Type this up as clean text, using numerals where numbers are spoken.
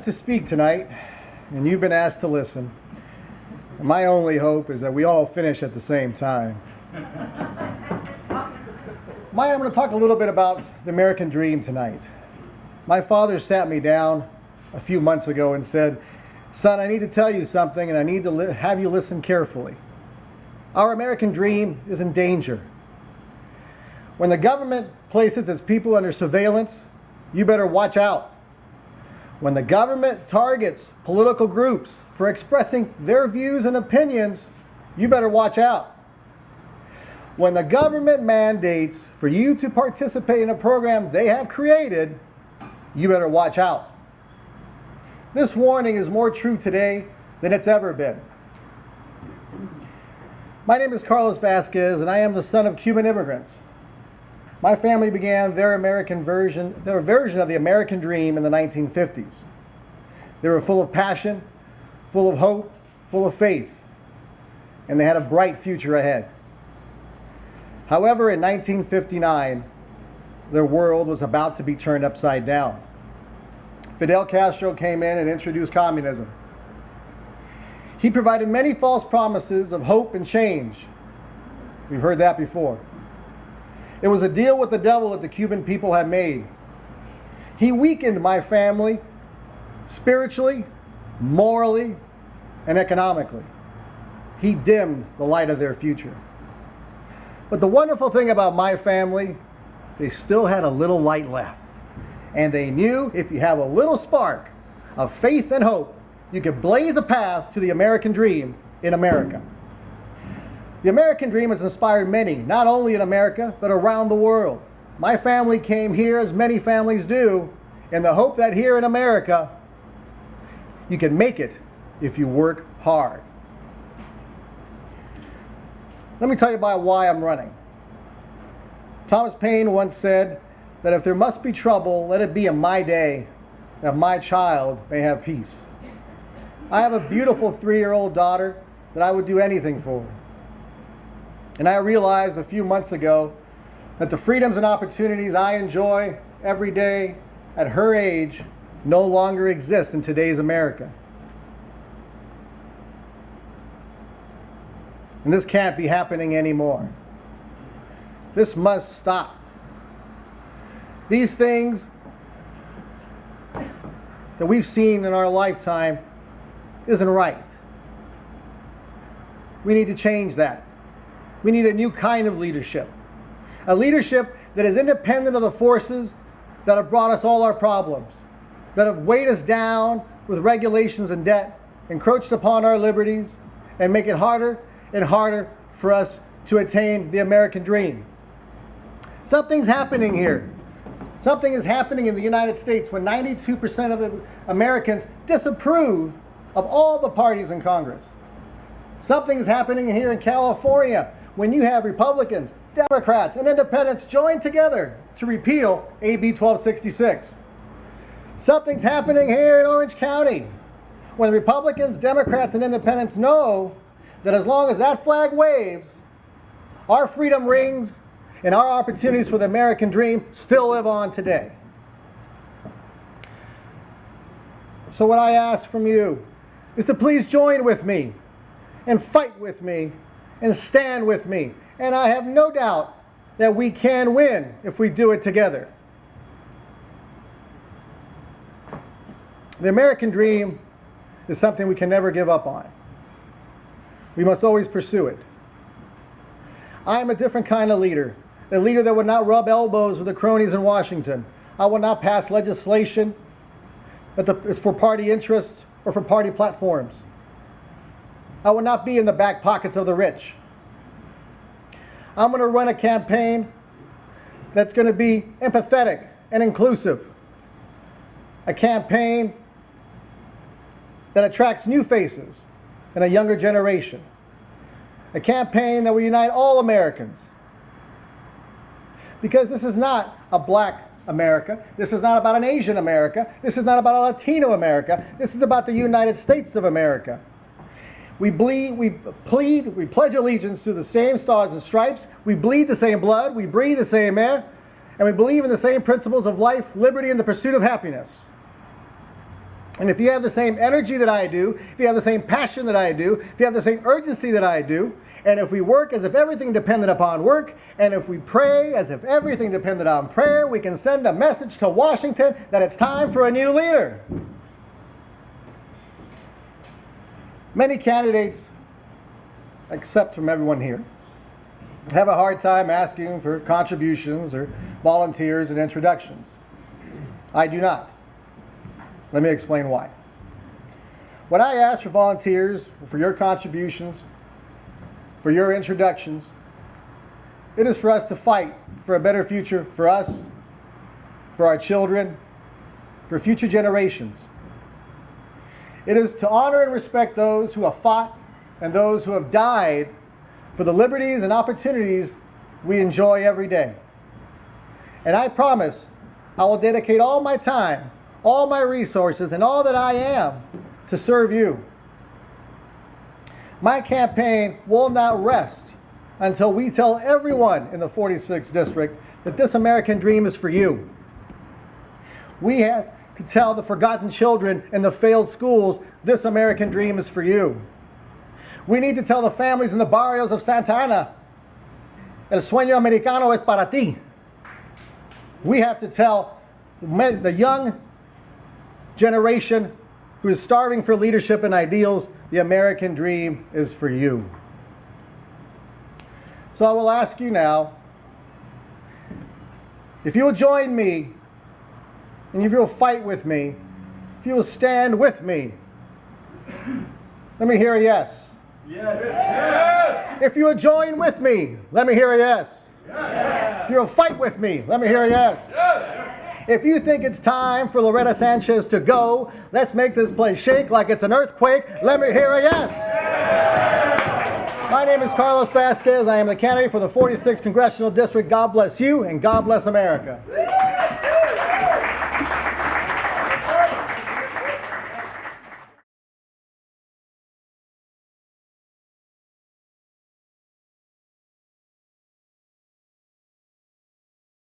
asked to speak tonight, and you've been asked to listen. And my only hope is that we all finish at the same time. I'm going to talk a little bit about the American dream tonight. My father sat me down a few months ago and said, "Son, I need to tell you something, and I need to have you listen carefully. Our American dream is in danger. When the government places its people under surveillance, you better watch out. When the government targets political groups for expressing their views and opinions, you better watch out. When the government mandates for you to participate in a program they have created, you better watch out." This warning is more true today than it's ever been. My name is Carlos Vazquez, and I am the son of Cuban immigrants. My family began their version of the American dream in the 1950s. They were full of passion, full of hope, full of faith, and they had a bright future ahead. However, in 1959, their world was about to be turned upside down. Fidel Castro came in and introduced communism. He provided many false promises of hope and change. We've heard that before. It was a deal with the devil that the Cuban people had made. He weakened my family spiritually, morally, and economically. He dimmed the light of their future. But the wonderful thing about my family, they still had a little light left. And they knew if you have a little spark of faith and hope, you could blaze a path to the American dream in America. The American dream has inspired many, not only in America, but around the world. My family came here, as many families do, in the hope that here in America, you can make it if you work hard. Let me tell you about why I'm running. Thomas Paine once said that if there must be trouble, let it be in my day, that my child may have peace. I have a beautiful 3-year-old daughter that I would do anything for. And I realized a few months ago that the freedoms and opportunities I enjoy every day at her age no longer exist in today's America. And this can't be happening anymore. This must stop. These things that we've seen in our lifetime isn't right. We need to change that. We need a new kind of leadership. A leadership that is independent of the forces that have brought us all our problems, that have weighed us down with regulations and debt, encroached upon our liberties, and make it harder and harder for us to attain the American dream. Something's happening here. Something is happening in the United States when 92% of the Americans disapprove of all the parties in Congress. Something is happening here in California when you have Republicans, Democrats, and Independents join together to repeal AB 1266. Something's happening here in Orange County when Republicans, Democrats, and Independents know that as long as that flag waves, our freedom rings and our opportunities for the American dream still live on today. So what I ask from you is to please join with me and fight with me and stand with me. And I have no doubt that we can win if we do it together. The American dream is something we can never give up on. We must always pursue it. I am a different kind of leader, a leader that would not rub elbows with the cronies in Washington. I will not pass legislation that is for party interests or for party platforms. I will not be in the back pockets of the rich. I'm going to run a campaign that's going to be empathetic and inclusive. A campaign that attracts new faces and a younger generation. A campaign that will unite all Americans. Because this is not a black America. This is not about an Asian America. This is not about a Latino America. This is about the United States of America. We pledge allegiance to the same stars and stripes. We bleed the same blood. We breathe the same air. And we believe in the same principles of life, liberty, and the pursuit of happiness. And if you have the same energy that I do, if you have the same passion that I do, if you have the same urgency that I do, and if we work as if everything depended upon work, and if we pray as if everything depended on prayer, we can send a message to Washington that it's time for a new leader. Many candidates, except from everyone here, have a hard time asking for contributions or volunteers and introductions. I do not. Let me explain why. When I ask for volunteers, for your contributions, for your introductions, it is for us to fight for a better future for us, for our children, for future generations. It is to honor and respect those who have fought and those who have died for the liberties and opportunities we enjoy every day. And I promise I will dedicate all my time, all my resources, and all that I am to serve you. My campaign will not rest until we tell everyone in the 46th District that this American dream is for you. We have to tell the forgotten children in the failed schools this American dream is for you. We need to tell the families in the barrios of Santa Ana, el sueño americano es para ti. We have to tell the young generation who is starving for leadership and ideals, the American dream is for you. So I will ask you now, if you will join me, and if you will fight with me, if you will stand with me, let me hear a yes. Yes. Yes. If you will join with me, let me hear a yes. Yes. If you will fight with me, let me hear a yes. Yes. If you think it's time for Loretta Sanchez to go, let's make this place shake like it's an earthquake. Let me hear a yes. My name is Carlos Vazquez. I am the candidate for the 46th Congressional District. God bless you and God bless America.